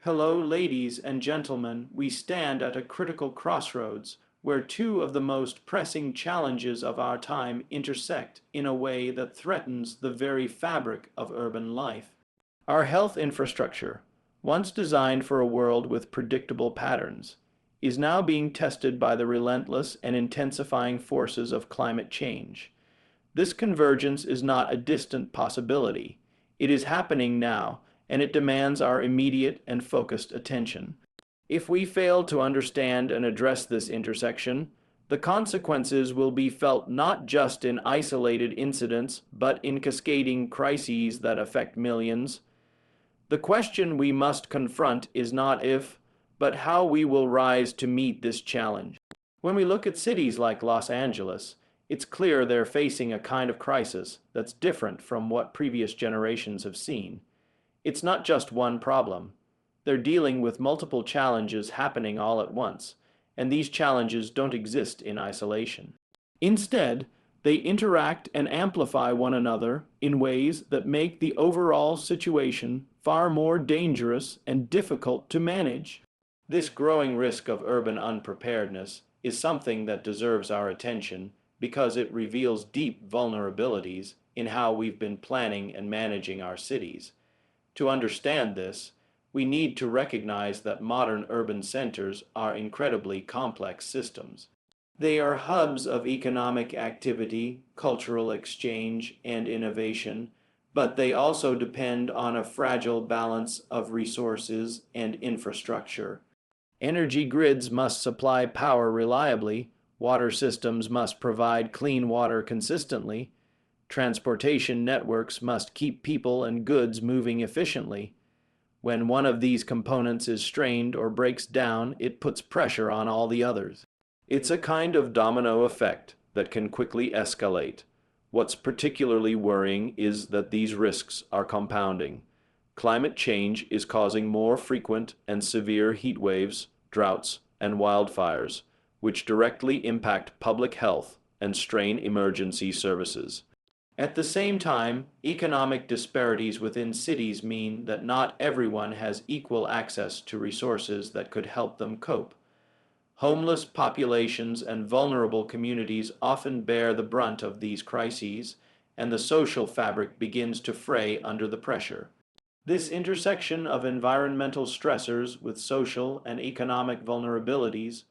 Hello, ladies and gentlemen. We stand at a critical crossroads where two of the most pressing challenges of our time intersect in a way that threatens the very fabric of urban life. Our health infrastructure, once designed for a world with predictable patterns, is now being tested by the relentless and intensifying forces of climate change. This convergence is not a distant possibility. It is happening now, and it demands our immediate and focused attention. If we fail to understand and address this intersection, the consequences will be felt not just in isolated incidents, but in cascading crises that affect millions. The question we must confront is not if, but how we will rise to meet this challenge. When we look at cities like Los Angeles, it's clear they're facing a kind of crisis that's different from what previous generations have seen. It's not just one problem. They're dealing with multiple challenges happening all at once, and these challenges don't exist in isolation. Instead, they interact and amplify one another in ways that make the overall situation far more dangerous and difficult to manage. This growing risk of urban unpreparedness is something that deserves our attention because it reveals deep vulnerabilities in how we've been planning and managing our cities. To understand this, we need to recognize that modern urban centers are incredibly complex systems. They are hubs of economic activity, cultural exchange, and innovation, but they also depend on a fragile balance of resources and infrastructure. Energy grids must supply power reliably, water systems must provide clean water consistently, transportation networks must keep people and goods moving efficiently. When one of these components is strained or breaks down, it puts pressure on all the others. It's a kind of domino effect that can quickly escalate. What's particularly worrying is that these risks are compounding. Climate change is causing more frequent and severe heat waves, droughts, and wildfires, which directly impact public health and strain emergency services. At the same time, economic disparities within cities mean that not everyone has equal access to resources that could help them cope. Homeless populations and vulnerable communities often bear the brunt of these crises, and the social fabric begins to fray under the pressure. This intersection of environmental stressors with social and economic vulnerabilities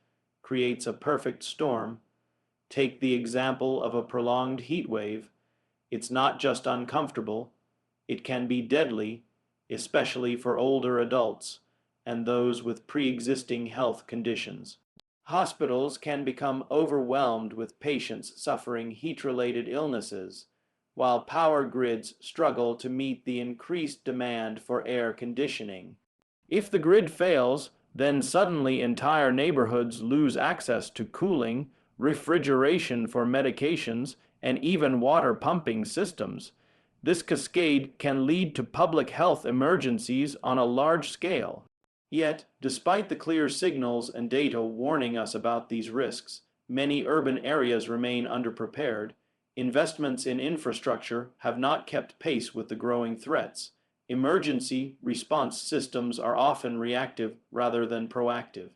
creates a perfect storm. Take the example of a prolonged heat wave. It's not just uncomfortable, it can be deadly, especially for older adults and those with pre-existing health conditions. Hospitals can become overwhelmed with patients suffering heat-related illnesses, while power grids struggle to meet the increased demand for air conditioning. If the grid fails, then suddenly entire neighborhoods lose access to cooling, refrigeration for medications, and even water pumping systems. This cascade can lead to public health emergencies on a large scale. Yet, despite the clear signals and data warning us about these risks, many urban areas remain underprepared. Investments in infrastructure have not kept pace with the growing threats. Emergency response systems are often reactive rather than proactive.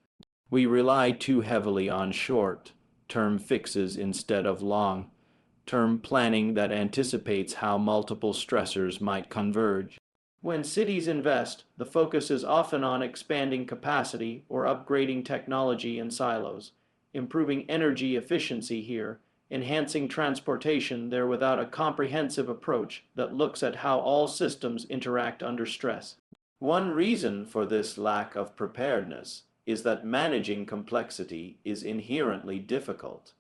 We rely too heavily on short-term fixes instead of long-term planning that anticipates how multiple stressors might converge. When cities invest, the focus is often on expanding capacity or upgrading technology in silos, improving energy efficiency here, enhancing transportation there without a comprehensive approach that looks at how all systems interact under stress. One reason for this lack of preparedness is that managing complexity is inherently difficult.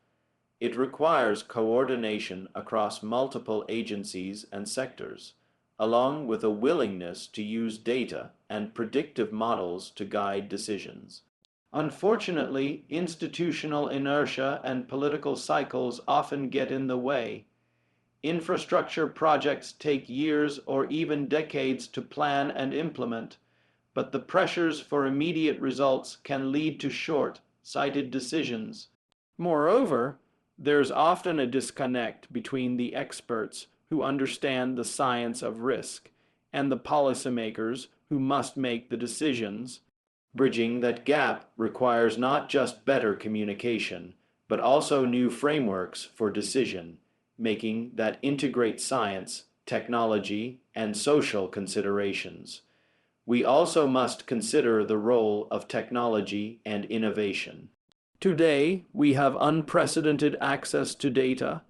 It requires coordination across multiple agencies and sectors, along with a willingness to use data and predictive models to guide decisions. Unfortunately, institutional inertia and political cycles often get in the way. Infrastructure projects take years or even decades to plan and implement, but the pressures for immediate results can lead to short-sighted decisions. Moreover, there's often a disconnect between the experts who understand the science of risk and the policymakers who must make the decisions. Bridging that gap requires not just better communication, but also new frameworks for decision making that integrate science, technology, and social considerations. We also must consider the role of technology and innovation. Today, we have unprecedented access to data,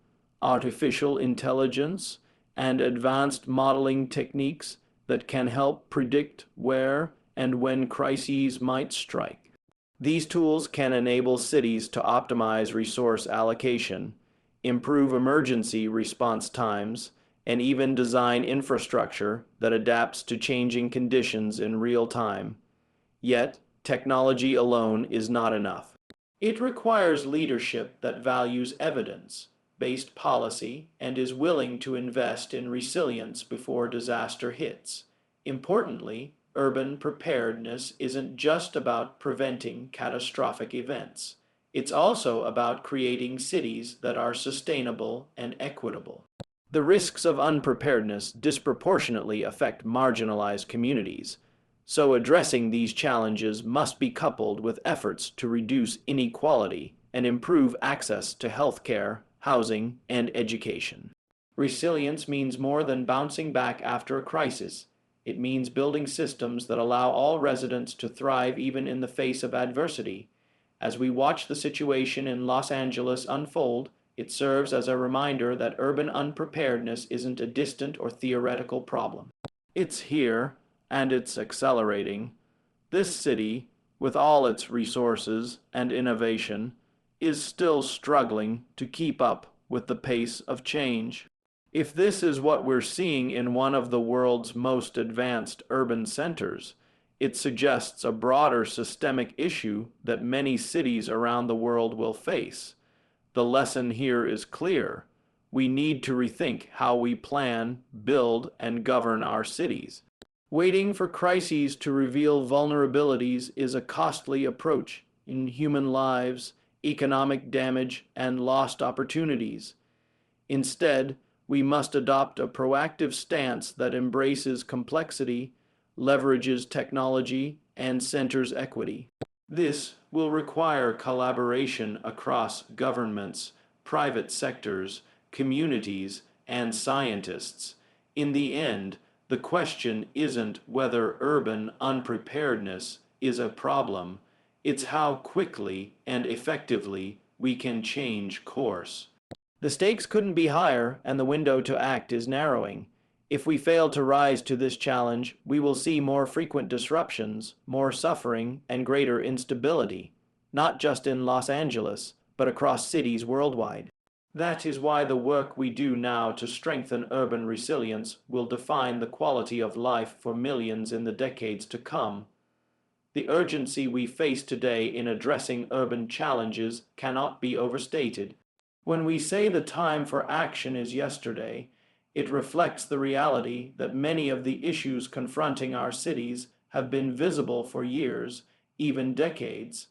artificial intelligence, and advanced modeling techniques that can help predict where and when crises might strike. These tools can enable cities to optimize resource allocation, improve emergency response times, and even design infrastructure that adapts to changing conditions in real time. Yet, technology alone is not enough. It requires leadership that values evidence-based policy and is willing to invest in resilience before disaster hits. Importantly, urban preparedness isn't just about preventing catastrophic events. It's also about creating cities that are sustainable and equitable. The risks of unpreparedness disproportionately affect marginalized communities, so addressing these challenges must be coupled with efforts to reduce inequality and improve access to healthcare, housing, and education. Resilience means more than bouncing back after a crisis. It means building systems that allow all residents to thrive even in the face of adversity. As we watch the situation in Los Angeles unfold, it serves as a reminder that urban unpreparedness isn't a distant or theoretical problem. It's here, and it's accelerating. This city, with all its resources and innovation, is still struggling to keep up with the pace of change. If this is what we're seeing in one of the world's most advanced urban centers, it suggests a broader systemic issue that many cities around the world will face. The lesson here is clear. We need to rethink how we plan, build, and govern our cities. Waiting for crises to reveal vulnerabilities is a costly approach in human lives, economic damage, and lost opportunities. Instead, we must adopt a proactive stance that embraces complexity, leverages technology, and centers equity. This will require collaboration across governments, private sectors, communities, and scientists. In the end, the question isn't whether urban unpreparedness is a problem, it's how quickly and effectively we can change course. The stakes couldn't be higher, and the window to act is narrowing. If we fail to rise to this challenge, we will see more frequent disruptions, more suffering, and greater instability, not just in Los Angeles, but across cities worldwide. That is why the work we do now to strengthen urban resilience will define the quality of life for millions in the decades to come. The urgency we face today in addressing urban challenges cannot be overstated. When we say the time for action is yesterday, it reflects the reality that many of the issues confronting our cities have been visible for years, even decades.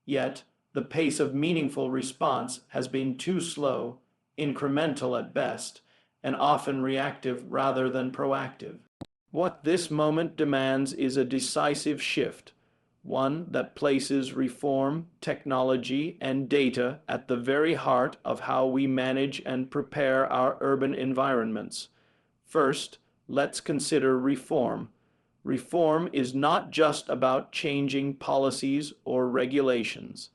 Yet, the pace of meaningful response has been too slow, incremental at best, and often reactive rather than proactive. What this moment demands is a decisive shift, one that places reform, technology, and data at the very heart of how we manage and prepare our urban environments. First, let's consider reform. Reform is not just about changing policies or regulations.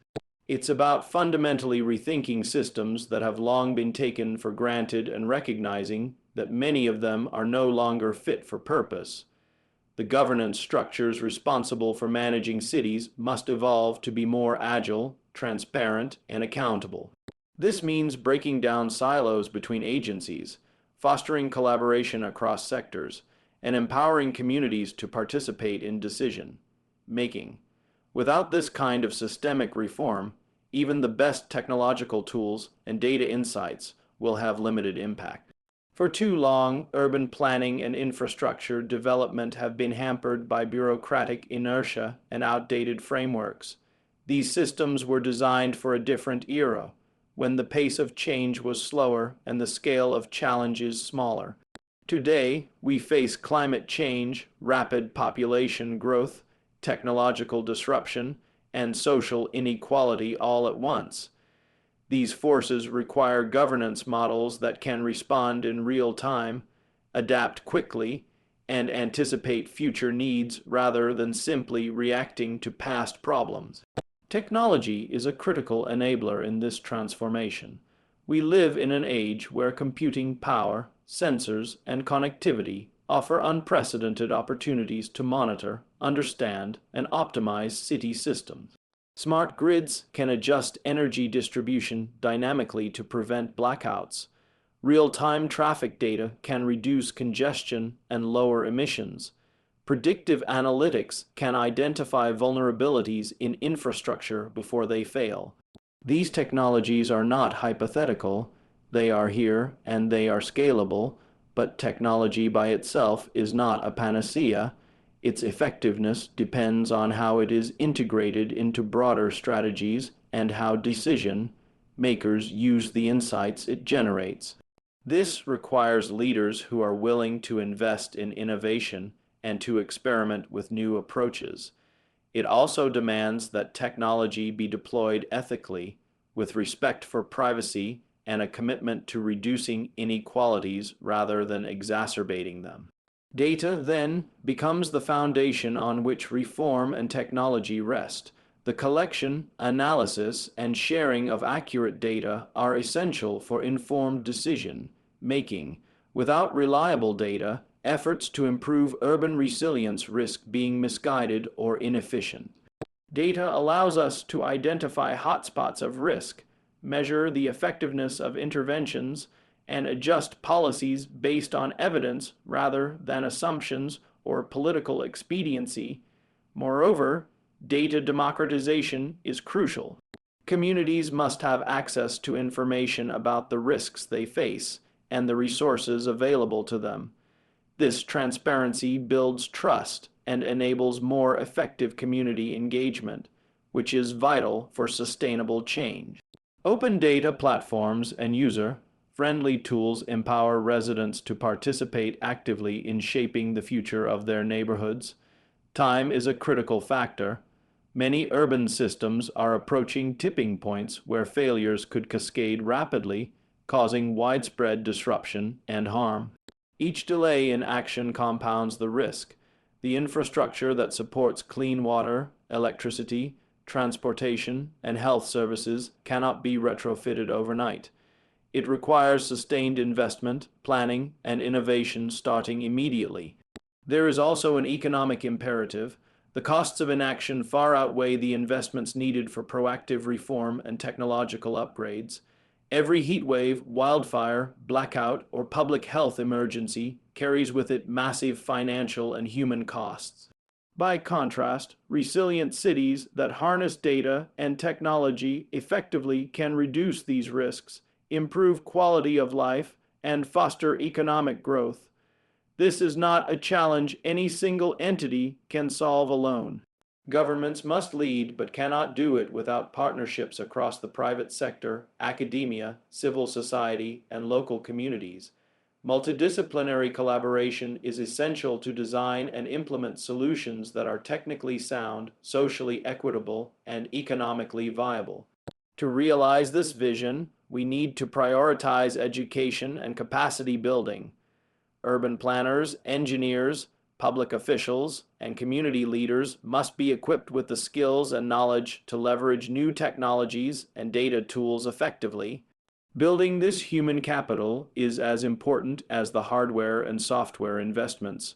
It's about fundamentally rethinking systems that have long been taken for granted and recognizing that many of them are no longer fit for purpose. The governance structures responsible for managing cities must evolve to be more agile, transparent, and accountable. This means breaking down silos between agencies, fostering collaboration across sectors, and empowering communities to participate in decision making. Without this kind of systemic reform, even the best technological tools and data insights will have limited impact. For too long, urban planning and infrastructure development have been hampered by bureaucratic inertia and outdated frameworks. These systems were designed for a different era, when the pace of change was slower and the scale of challenges smaller. Today, we face climate change, rapid population growth, technological disruption, and social inequality all at once. These forces require governance models that can respond in real time, adapt quickly, and anticipate future needs rather than simply reacting to past problems. Technology is a critical enabler in this transformation. We live in an age where computing power, sensors, and connectivity offer unprecedented opportunities to monitor, understand, and optimize city systems. Smart grids can adjust energy distribution dynamically to prevent blackouts. Real-time traffic data can reduce congestion and lower emissions. Predictive analytics can identify vulnerabilities in infrastructure before they fail. These technologies are not hypothetical. They are here and they are scalable, but technology by itself is not a panacea. Its effectiveness depends on how it is integrated into broader strategies and how decision makers use the insights it generates. This requires leaders who are willing to invest in innovation and to experiment with new approaches. It also demands that technology be deployed ethically, with respect for privacy and a commitment to reducing inequalities rather than exacerbating them. Data, then, becomes the foundation on which reform and technology rest. The collection, analysis, and sharing of accurate data are essential for informed decision making. Without reliable data, efforts to improve urban resilience risk being misguided or inefficient. Data allows us to identify hotspots of risk, measure the effectiveness of interventions, and adjust policies based on evidence rather than assumptions or political expediency. Moreover, data democratization is crucial. Communities must have access to information about the risks they face and the resources available to them. This transparency builds trust and enables more effective community engagement, which is vital for sustainable change. Open data platforms and user-friendly tools empower residents to participate actively in shaping the future of their neighborhoods. Time is a critical factor. Many urban systems are approaching tipping points where failures could cascade rapidly, causing widespread disruption and harm. Each delay in action compounds the risk. The infrastructure that supports clean water, electricity, transportation, and health services cannot be retrofitted overnight. It requires sustained investment, planning, and innovation starting immediately. There is also an economic imperative. The costs of inaction far outweigh the investments needed for proactive reform and technological upgrades. Every heatwave, wildfire, blackout, or public health emergency carries with it massive financial and human costs. By contrast, resilient cities that harness data and technology effectively can reduce these risks, improve quality of life, and foster economic growth. This is not a challenge any single entity can solve alone. Governments must lead, but cannot do it without partnerships across the private sector, academia, civil society, and local communities. Multidisciplinary collaboration is essential to design and implement solutions that are technically sound, socially equitable, and economically viable. To realize this vision, we need to prioritize education and capacity building. Urban planners, engineers, public officials, and community leaders must be equipped with the skills and knowledge to leverage new technologies and data tools effectively. Building this human capital is as important as the hardware and software investments.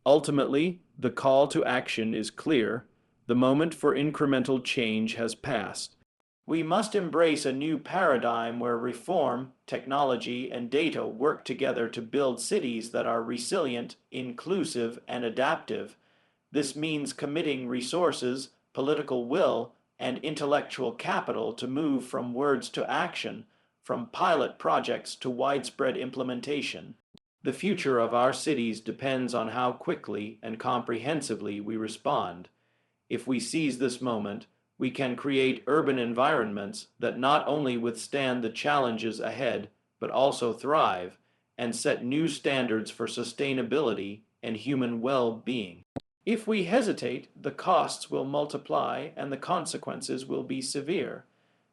Ultimately, the call to action is clear. The moment for incremental change has passed. We must embrace a new paradigm where reform, technology, and data work together to build cities that are resilient, inclusive, and adaptive. This means committing resources, political will, and intellectual capital to move from words to action, from pilot projects to widespread implementation. The future of our cities depends on how quickly and comprehensively we respond. If we seize this moment, we can create urban environments that not only withstand the challenges ahead, but also thrive, and set new standards for sustainability and human well-being. If we hesitate, the costs will multiply and the consequences will be severe.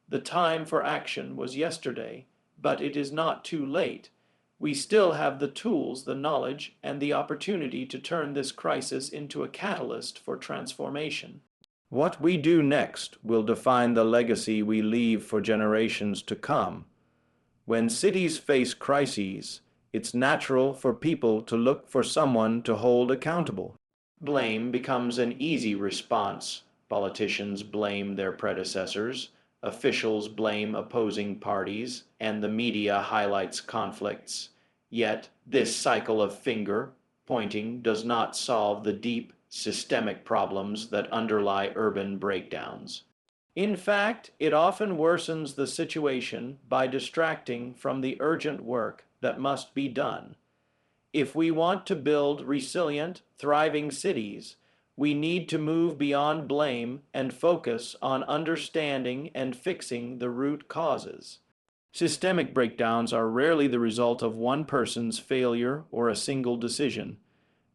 The time for action was yesterday, but it is not too late. We still have the tools, the knowledge, and the opportunity to turn this crisis into a catalyst for transformation. What we do next will define the legacy we leave for generations to come. When cities face crises, it's natural for people to look for someone to hold accountable. Blame becomes an easy response. Politicians blame their predecessors, officials blame opposing parties, and the media highlights conflicts. Yet, this cycle of finger pointing does not solve the deep, systemic problems that underlie urban breakdowns. In fact, it often worsens the situation by distracting from the urgent work that must be done. If we want to build resilient, thriving cities, we need to move beyond blame and focus on understanding and fixing the root causes. Systemic breakdowns are rarely the result of one person's failure or a single decision.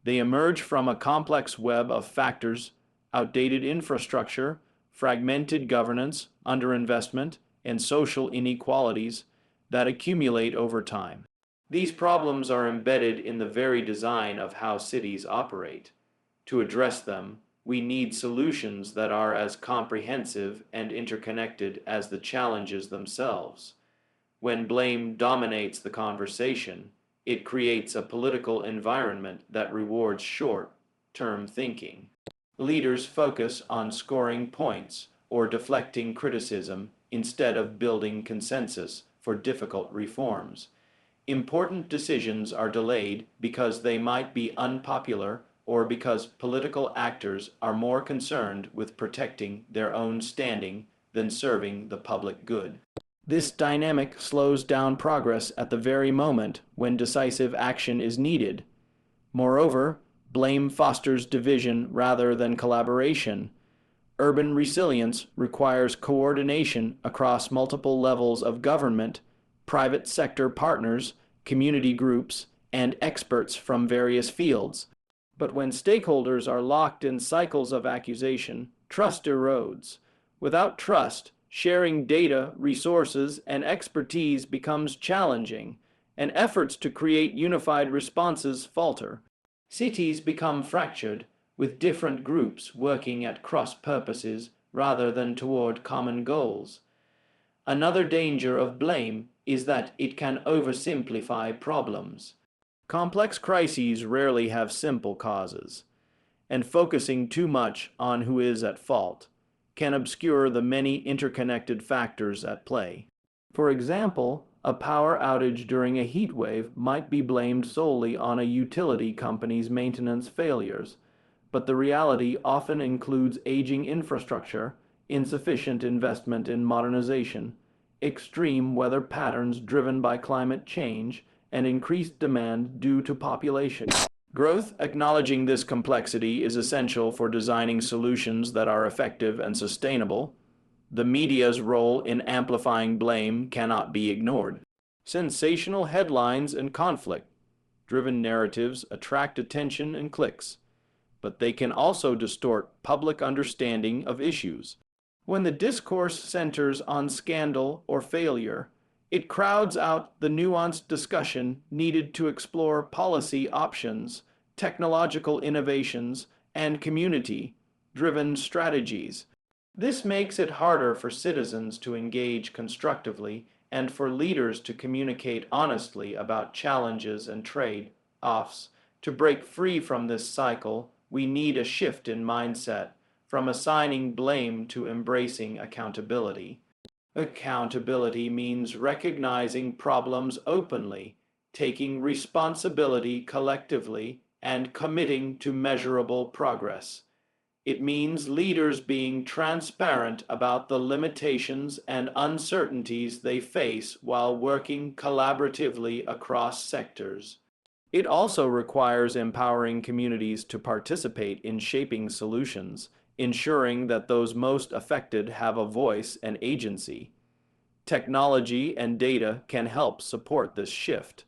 They emerge from a complex web of factors: outdated infrastructure, fragmented governance, underinvestment, and social inequalities that accumulate over time. These problems are embedded in the very design of how cities operate. To address them, we need solutions that are as comprehensive and interconnected as the challenges themselves. When blame dominates the conversation, it creates a political environment that rewards short-term thinking. Leaders focus on scoring points or deflecting criticism instead of building consensus for difficult reforms. Important decisions are delayed because they might be unpopular or because political actors are more concerned with protecting their own standing than serving the public good. This dynamic slows down progress at the very moment when decisive action is needed. Moreover, blame fosters division rather than collaboration. Urban resilience requires coordination across multiple levels of government, private sector partners, community groups, and experts from various fields. But when stakeholders are locked in cycles of accusation, trust erodes. Without trust, sharing data, resources, and expertise becomes challenging, and efforts to create unified responses falter. Cities become fractured, with different groups working at cross purposes rather than toward common goals. Another danger of blame is that it can oversimplify problems. Complex crises rarely have simple causes, and focusing too much on who is at fault can obscure the many interconnected factors at play. For example, a power outage during a heat wave might be blamed solely on a utility company's maintenance failures, but the reality often includes aging infrastructure, insufficient investment in modernization, extreme weather patterns driven by climate change, and increased demand due to population growth. Acknowledging this complexity is essential for designing solutions that are effective and sustainable. The media's role in amplifying blame cannot be ignored. Sensational headlines and conflict-driven narratives attract attention and clicks, but they can also distort public understanding of issues. When the discourse centers on scandal or failure, it crowds out the nuanced discussion needed to explore policy options, technological innovations, and community-driven strategies. This makes it harder for citizens to engage constructively and for leaders to communicate honestly about challenges and trade-offs. To break free from this cycle, we need a shift in mindset, from assigning blame to embracing accountability. Accountability means recognizing problems openly, taking responsibility collectively, and committing to measurable progress. It means leaders being transparent about the limitations and uncertainties they face while working collaboratively across sectors. It also requires empowering communities to participate in shaping solutions, ensuring that those most affected have a voice and agency. Technology and data can help support this shift.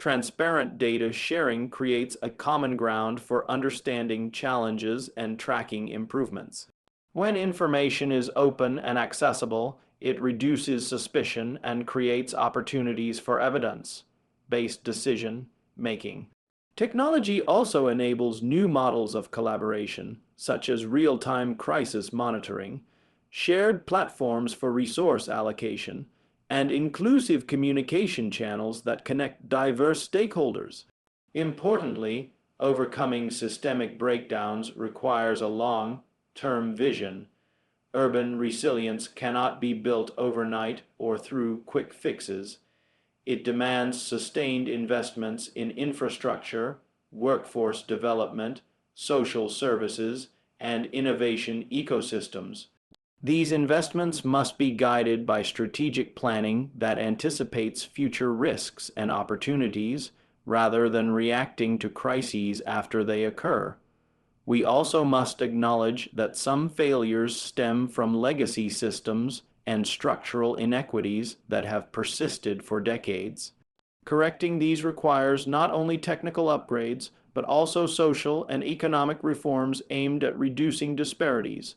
Transparent data sharing creates a common ground for understanding challenges and tracking improvements. When information is open and accessible, it reduces suspicion and creates opportunities for evidence-based decision making. Technology also enables new models of collaboration, such as real-time crisis monitoring, shared platforms for resource allocation, and inclusive communication channels that connect diverse stakeholders. Importantly, overcoming systemic breakdowns requires a long-term vision. Urban resilience cannot be built overnight or through quick fixes. It demands sustained investments in infrastructure, workforce development, social services, and innovation ecosystems. These investments must be guided by strategic planning that anticipates future risks and opportunities rather than reacting to crises after they occur. We also must acknowledge that some failures stem from legacy systems and structural inequities that have persisted for decades. Correcting these requires not only technical upgrades, but also social and economic reforms aimed at reducing disparities.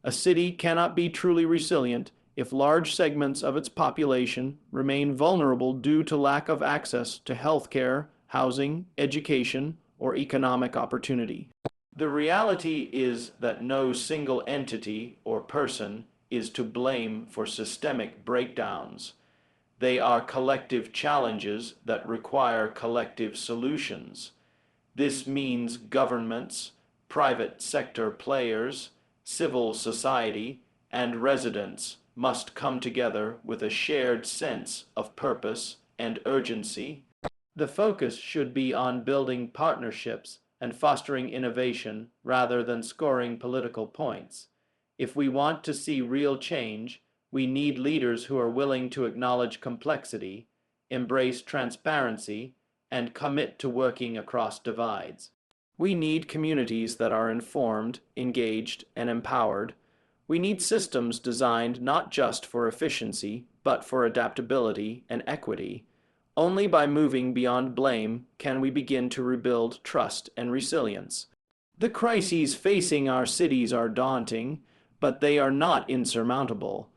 A city cannot be truly resilient if large segments of its population remain vulnerable due to lack of access to healthcare, housing, education, or economic opportunity. The reality is that no single entity or person is to blame for systemic breakdowns. They are collective challenges that require collective solutions. This means governments, private sector players, civil society, and residents must come together with a shared sense of purpose and urgency. The focus should be on building partnerships and fostering innovation rather than scoring political points. If we want to see real change, we need leaders who are willing to acknowledge complexity, embrace transparency, and commit to working across divides. We need communities that are informed, engaged, and empowered. We need systems designed not just for efficiency, but for adaptability and equity. Only by moving beyond blame can we begin to rebuild trust and resilience. The crises facing our cities are daunting, but they are not insurmountable.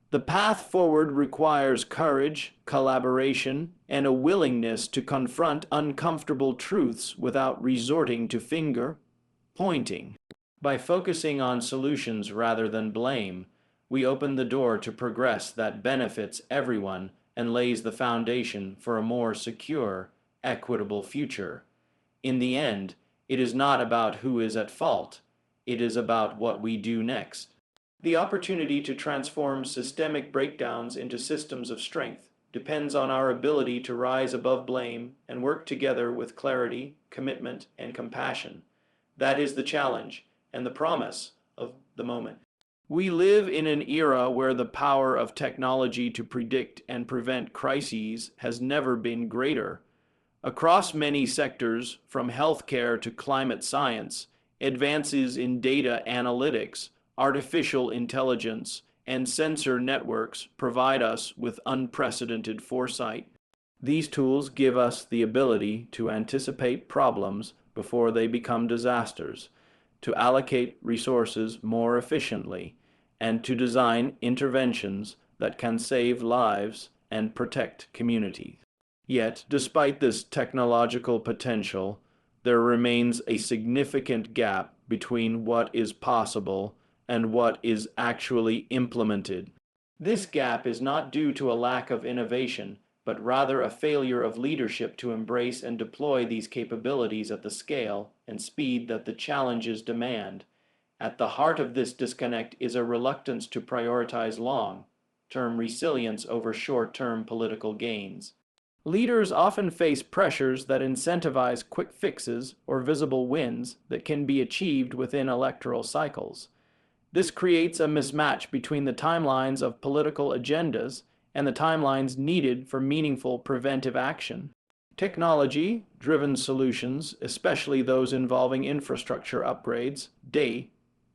The path forward requires courage, collaboration, and a willingness to confront uncomfortable truths without resorting to finger pointing. By focusing on solutions rather than blame, we open the door to progress that benefits everyone and lays the foundation for a more secure, equitable future. In the end, it is not about who is at fault. It is about what we do next. The opportunity to transform systemic breakdowns into systems of strength depends on our ability to rise above blame and work together with clarity, commitment, and compassion. That is the challenge and the promise of the moment. We live in an era where the power of technology to predict and prevent crises has never been greater. Across many sectors, from healthcare to climate science, advances in data analytics, artificial intelligence, and sensor networks provide us with unprecedented foresight. These tools give us the ability to anticipate problems before they become disasters, to allocate resources more efficiently, and to design interventions that can save lives and protect communities. Yet, despite this technological potential, there remains a significant gap between what is possible and what is actually implemented. This gap is not due to a lack of innovation, but rather a failure of leadership to embrace and deploy these capabilities at the scale and speed that the challenges demand. At the heart of this disconnect is a reluctance to prioritize long-term resilience over short-term political gains. Leaders often face pressures that incentivize quick fixes or visible wins that can be achieved within electoral cycles. This creates a mismatch between the timelines of political agendas and the timelines needed for meaningful preventive action. Technology-driven solutions, especially those involving infrastructure upgrades, data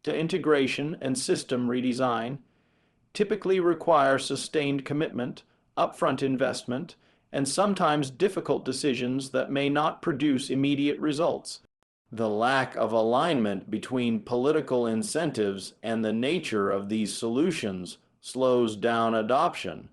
integration, and system redesign, typically require sustained commitment, upfront investment, and sometimes difficult decisions that may not produce immediate results. The lack of alignment between political incentives and the nature of these solutions slows down adoption.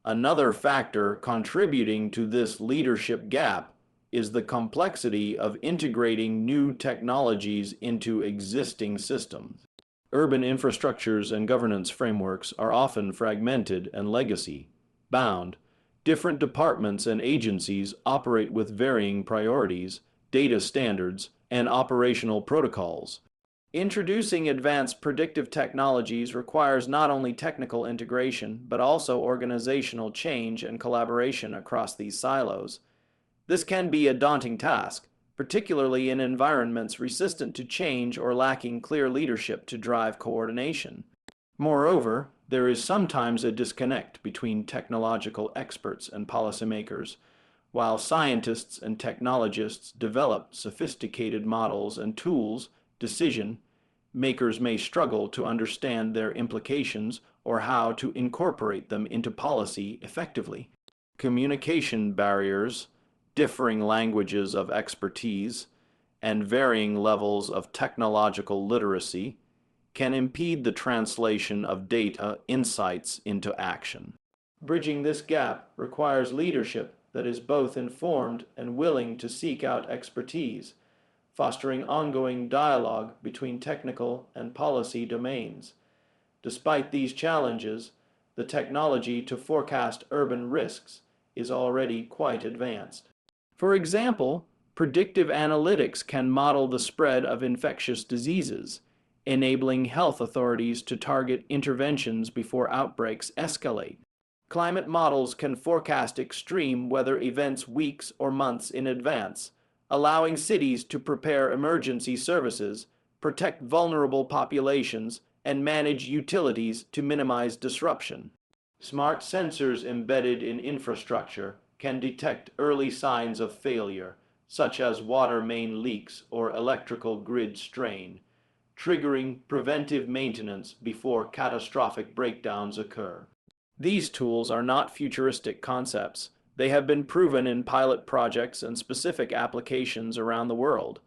Another factor contributing to this leadership gap is the complexity of integrating new technologies into existing systems. Urban infrastructures and governance frameworks are often fragmented and legacy bound. Different departments and agencies operate with varying priorities, data standards, and operational protocols. Introducing advanced predictive technologies requires not only technical integration, but also organizational change and collaboration across these silos. This can be a daunting task, particularly in environments resistant to change or lacking clear leadership to drive coordination. Moreover, there is sometimes a disconnect between technological experts and policymakers. While scientists and technologists develop sophisticated models and tools, decision makers may struggle to understand their implications or how to incorporate them into policy effectively. Communication barriers, differing languages of expertise, and varying levels of technological literacy can impede the translation of data insights into action. Bridging this gap requires leadership that is both informed and willing to seek out expertise, fostering ongoing dialogue between technical and policy domains. Despite these challenges, the technology to forecast urban risks is already quite advanced. For example, predictive analytics can model the spread of infectious diseases, enabling health authorities to target interventions before outbreaks escalate. Climate models can forecast extreme weather events weeks or months in advance, allowing cities to prepare emergency services, protect vulnerable populations, and manage utilities to minimize disruption. Smart sensors embedded in infrastructure can detect early signs of failure, such as water main leaks or electrical grid strain, triggering preventive maintenance before catastrophic breakdowns occur. These tools are not futuristic concepts. They have been proven in pilot projects and specific applications around the world.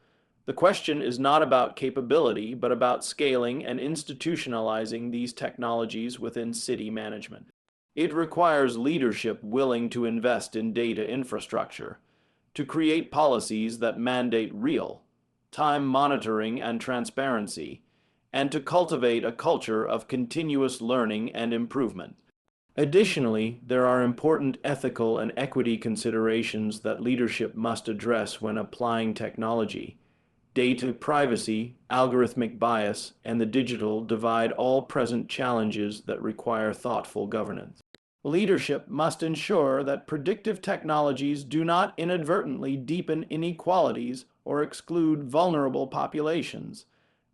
The question is not about capability, but about scaling and institutionalizing these technologies within city management. It requires leadership willing to invest in data infrastructure, to create policies that mandate real time monitoring and transparency, and to cultivate a culture of continuous learning and improvement. Additionally, there are important ethical and equity considerations that leadership must address when applying technology. Data privacy, algorithmic bias, and the digital divide all present challenges that require thoughtful governance. Leadership must ensure that predictive technologies do not inadvertently deepen inequalities or exclude vulnerable populations.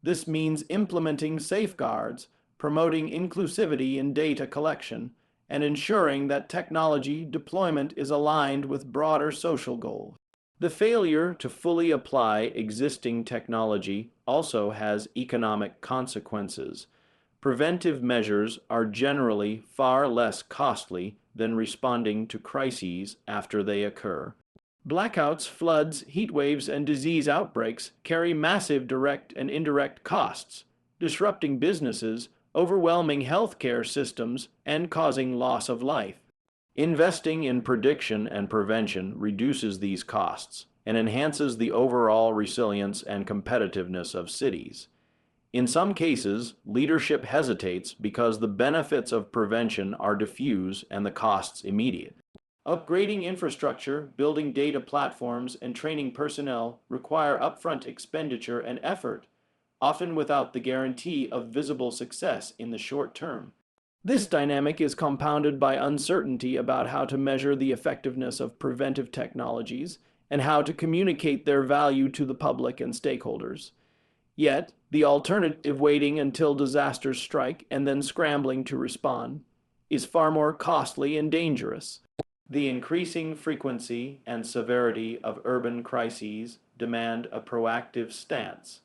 This means implementing safeguards, promoting inclusivity in data collection, and ensuring that technology deployment is aligned with broader social goals. The failure to fully apply existing technology also has economic consequences. Preventive measures are generally far less costly than responding to crises after they occur. Blackouts, floods, heat waves, and disease outbreaks carry massive direct and indirect costs, disrupting businesses, overwhelming healthcare systems, and causing loss of life. Investing in prediction and prevention reduces these costs and enhances the overall resilience and competitiveness of cities. In some cases, leadership hesitates because the benefits of prevention are diffuse and the costs immediate. Upgrading infrastructure, building data platforms, and training personnel require upfront expenditure and effort, often without the guarantee of visible success in the short term. This dynamic is compounded by uncertainty about how to measure the effectiveness of preventive technologies and how to communicate their value to the public and stakeholders. Yet, the alternative, waiting until disasters strike and then scrambling to respond, is far more costly and dangerous. The increasing frequency and severity of urban crises demand a proactive stance.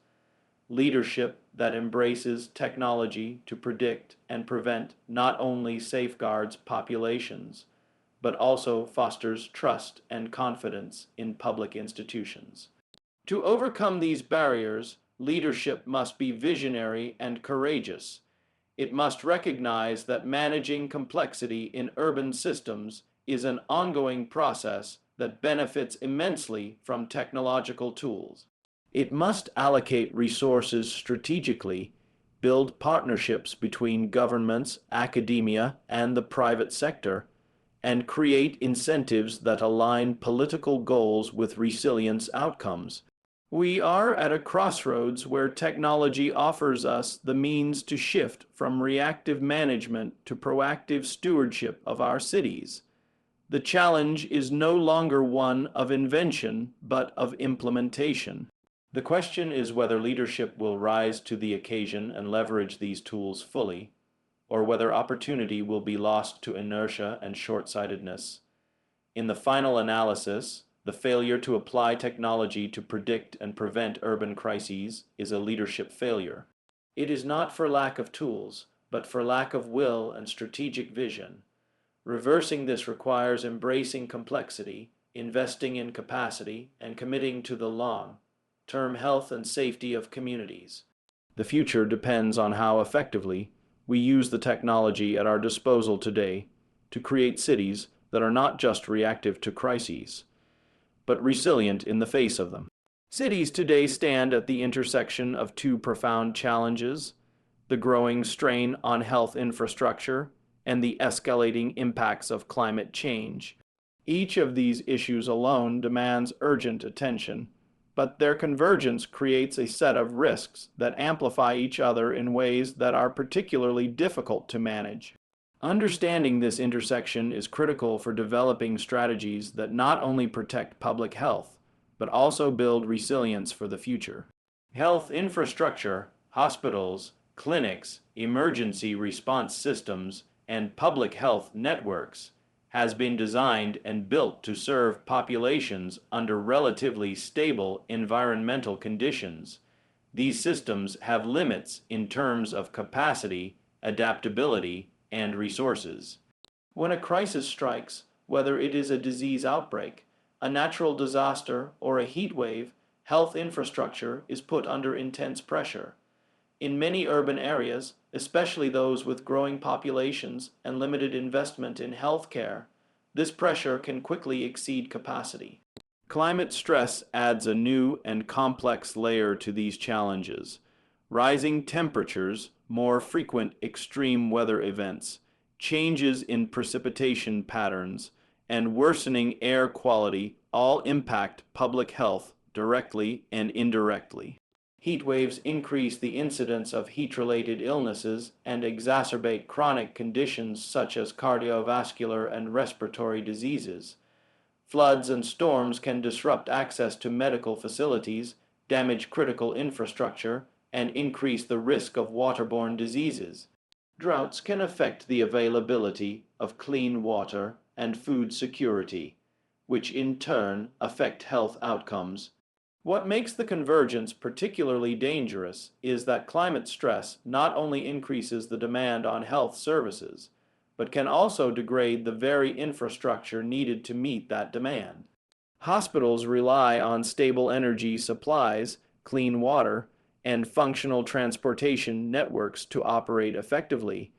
Leadership that embraces technology to predict and prevent not only safeguards populations, but also fosters trust and confidence in public institutions. To overcome these barriers, leadership must be visionary and courageous. It must recognize that managing complexity in urban systems is an ongoing process that benefits immensely from technological tools. It must allocate resources strategically, build partnerships between governments, academia, and the private sector, and create incentives that align political goals with resilience outcomes. We are at a crossroads where technology offers us the means to shift from reactive management to proactive stewardship of our cities. The challenge is no longer one of invention, but of implementation. The question is whether leadership will rise to the occasion and leverage these tools fully, or whether opportunity will be lost to inertia and short-sightedness. In the final analysis, the failure to apply technology to predict and prevent urban crises is a leadership failure. It is not for lack of tools, but for lack of will and strategic vision. Reversing this requires embracing complexity, investing in capacity, and committing to the long-term health and safety of communities. The future depends on how effectively we use the technology at our disposal today to create cities that are not just reactive to crises, but resilient in the face of them. Cities today stand at the intersection of two profound challenges: the growing strain on health infrastructure and the escalating impacts of climate change. Each of these issues alone demands urgent attention, but their convergence creates a set of risks that amplify each other in ways that are particularly difficult to manage. Understanding this intersection is critical for developing strategies that not only protect public health, but also build resilience for the future. Health infrastructure, hospitals, clinics, emergency response systems, and public health networks has been designed and built to serve populations under relatively stable environmental conditions. These systems have limits in terms of capacity, adaptability, and resources. When a crisis strikes, whether it is a disease outbreak, a natural disaster, or a heat wave, health infrastructure is put under intense pressure. In many urban areas, especially those with growing populations and limited investment in health care, this pressure can quickly exceed capacity. Climate stress adds a new and complex layer to these challenges. Rising temperatures, more frequent extreme weather events, changes in precipitation patterns, and worsening air quality all impact public health directly and indirectly. Heat waves increase the incidence of heat-related illnesses and exacerbate chronic conditions such as cardiovascular and respiratory diseases. Floods and storms can disrupt access to medical facilities, damage critical infrastructure, and increase the risk of waterborne diseases. Droughts can affect the availability of clean water and food security, which in turn affect health outcomes. What makes the convergence particularly dangerous is that climate stress not only increases the demand on health services, but can also degrade the very infrastructure needed to meet that demand. Hospitals rely on stable energy supplies, clean water, and functional transportation networks to operate effectively.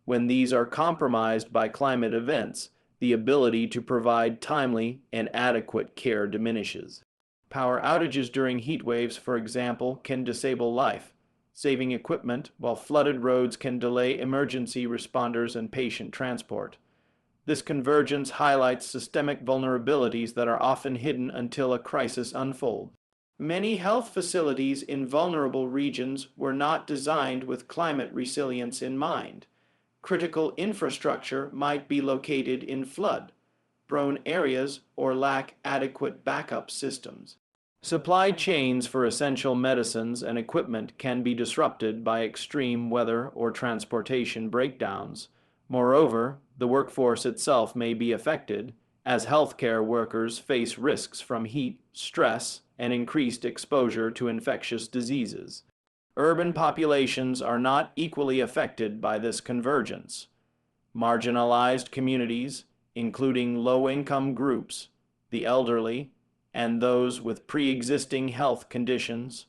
When these are compromised by climate events, the ability to provide timely and adequate care diminishes. Power outages during heat waves, for example, can disable life, saving equipment, while flooded roads can delay emergency responders and patient transport. This convergence highlights systemic vulnerabilities that are often hidden until a crisis unfolds. Many health facilities in vulnerable regions were not designed with climate resilience in mind. Critical infrastructure might be located in flood-prone areas or lack adequate backup systems. Supply chains for essential medicines and equipment can be disrupted by extreme weather or transportation breakdowns. Moreover, the workforce itself may be affected, as healthcare workers face risks from heat, stress, and increased exposure to infectious diseases. Urban populations are not equally affected by this convergence. Marginalized communities, including low-income groups, the elderly, and those with pre-existing health conditions,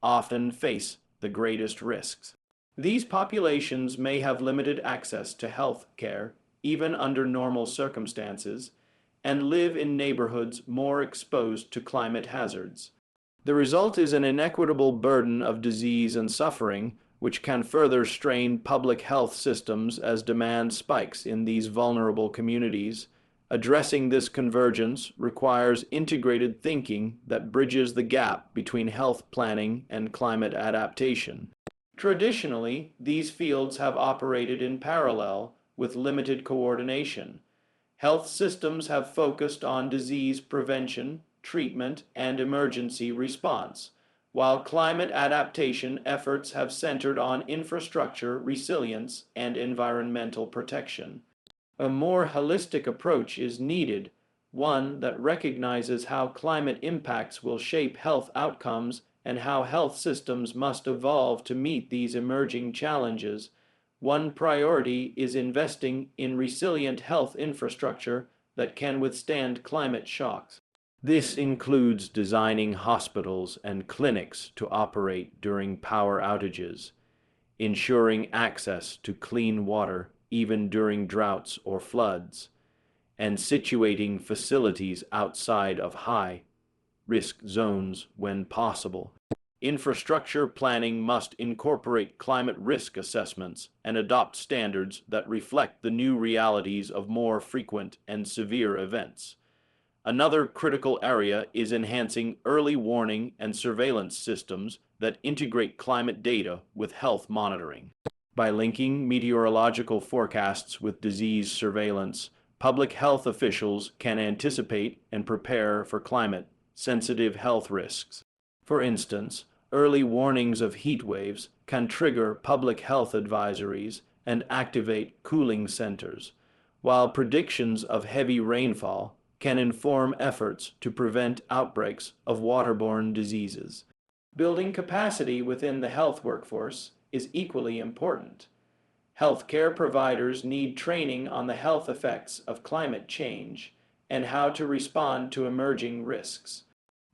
often face the greatest risks. These populations may have limited access to health care, even under normal circumstances, and live in neighborhoods more exposed to climate hazards. The result is an inequitable burden of disease and suffering, which can further strain public health systems as demand spikes in these vulnerable communities. Addressing this convergence requires integrated thinking that bridges the gap between health planning and climate adaptation. Traditionally, these fields have operated in parallel with limited coordination. Health systems have focused on disease prevention, treatment, and emergency response, while climate adaptation efforts have centered on infrastructure, resilience, and environmental protection. A more holistic approach is needed, one that recognizes how climate impacts will shape health outcomes and how health systems must evolve to meet these emerging challenges. One priority is investing in resilient health infrastructure that can withstand climate shocks. This includes designing hospitals and clinics to operate during power outages, ensuring access to clean water even during droughts or floods, and situating facilities outside of high-risk zones when possible. Infrastructure planning must incorporate climate risk assessments and adopt standards that reflect the new realities of more frequent and severe events. Another critical area is enhancing early warning and surveillance systems that integrate climate data with health monitoring. By linking meteorological forecasts with disease surveillance, public health officials can anticipate and prepare for climate-sensitive health risks. For instance, early warnings of heat waves can trigger public health advisories and activate cooling centers, while predictions of heavy rainfall can inform efforts to prevent outbreaks of waterborne diseases. Building capacity within the health workforce is equally important. Healthcare providers need training on the health effects of climate change and how to respond to emerging risks.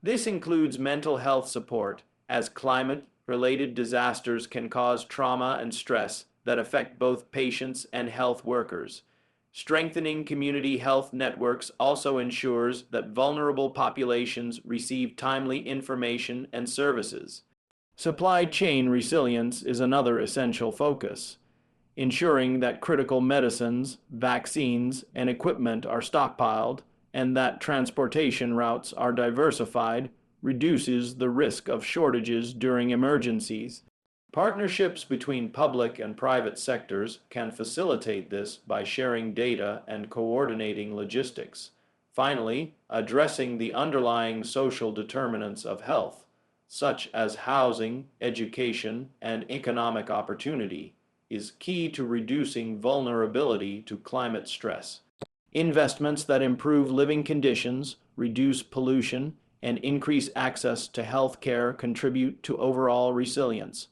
This includes mental health support, as climate-related disasters can cause trauma and stress that affect both patients and health workers. Strengthening community health networks also ensures that vulnerable populations receive timely information and services. Supply chain resilience is another essential focus. Ensuring that critical medicines, vaccines, and equipment are stockpiled and that transportation routes are diversified reduces the risk of shortages during emergencies. Partnerships between public and private sectors can facilitate this by sharing data and coordinating logistics. Finally, addressing the underlying social determinants of health, such as housing, education, and economic opportunity, is key to reducing vulnerability to climate stress. Investments that improve living conditions, reduce pollution, and increase access to health care contribute to overall resilience.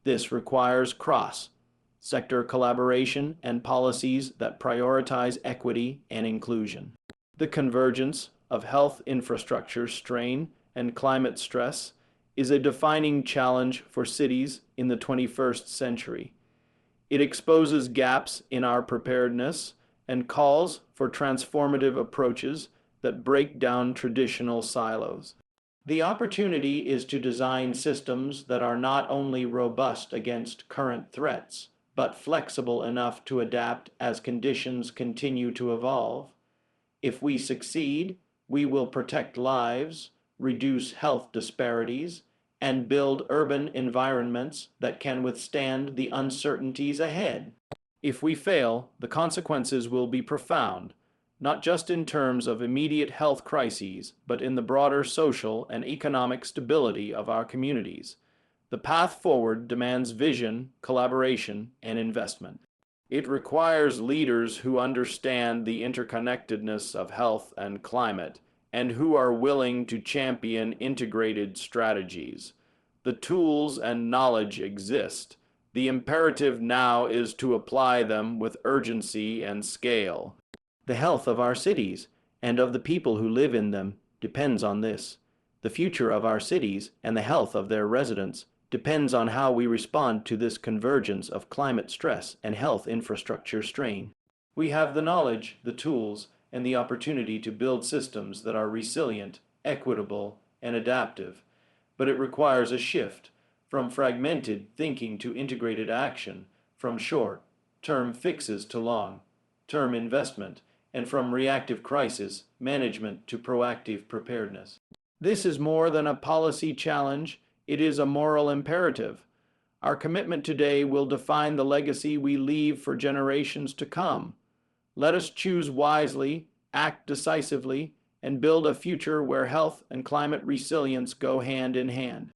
This requires cross-sector collaboration and policies that prioritize equity and inclusion. The convergence of health infrastructure strain and climate stress is a defining challenge for cities in the 21st century. It exposes gaps in our preparedness and calls for transformative approaches that break down traditional silos. The opportunity is to design systems that are not only robust against current threats, but flexible enough to adapt as conditions continue to evolve. If we succeed, we will protect lives, reduce health disparities, and build urban environments that can withstand the uncertainties ahead. If we fail, the consequences will be profound, not just in terms of immediate health crises, but in the broader social and economic stability of our communities. The path forward demands vision, collaboration, and investment. It requires leaders who understand the interconnectedness of health and climate, and who are willing to champion integrated strategies. The tools and knowledge exist. The imperative now is to apply them with urgency and scale. The health of our cities and of the people who live in them depends on this. The future of our cities and the health of their residents depends on how we respond to this convergence of climate stress and health infrastructure strain. We have the knowledge, the tools, and the opportunity to build systems that are resilient, equitable, and adaptive, but it requires a shift from fragmented thinking to integrated action, from short-term fixes to long-term investment, and from reactive crisis management to proactive preparedness. This is more than a policy challenge, it is a moral imperative. Our commitment today will define the legacy we leave for generations to come. Let us choose wisely, act decisively, and build a future where health and climate resilience go hand in hand.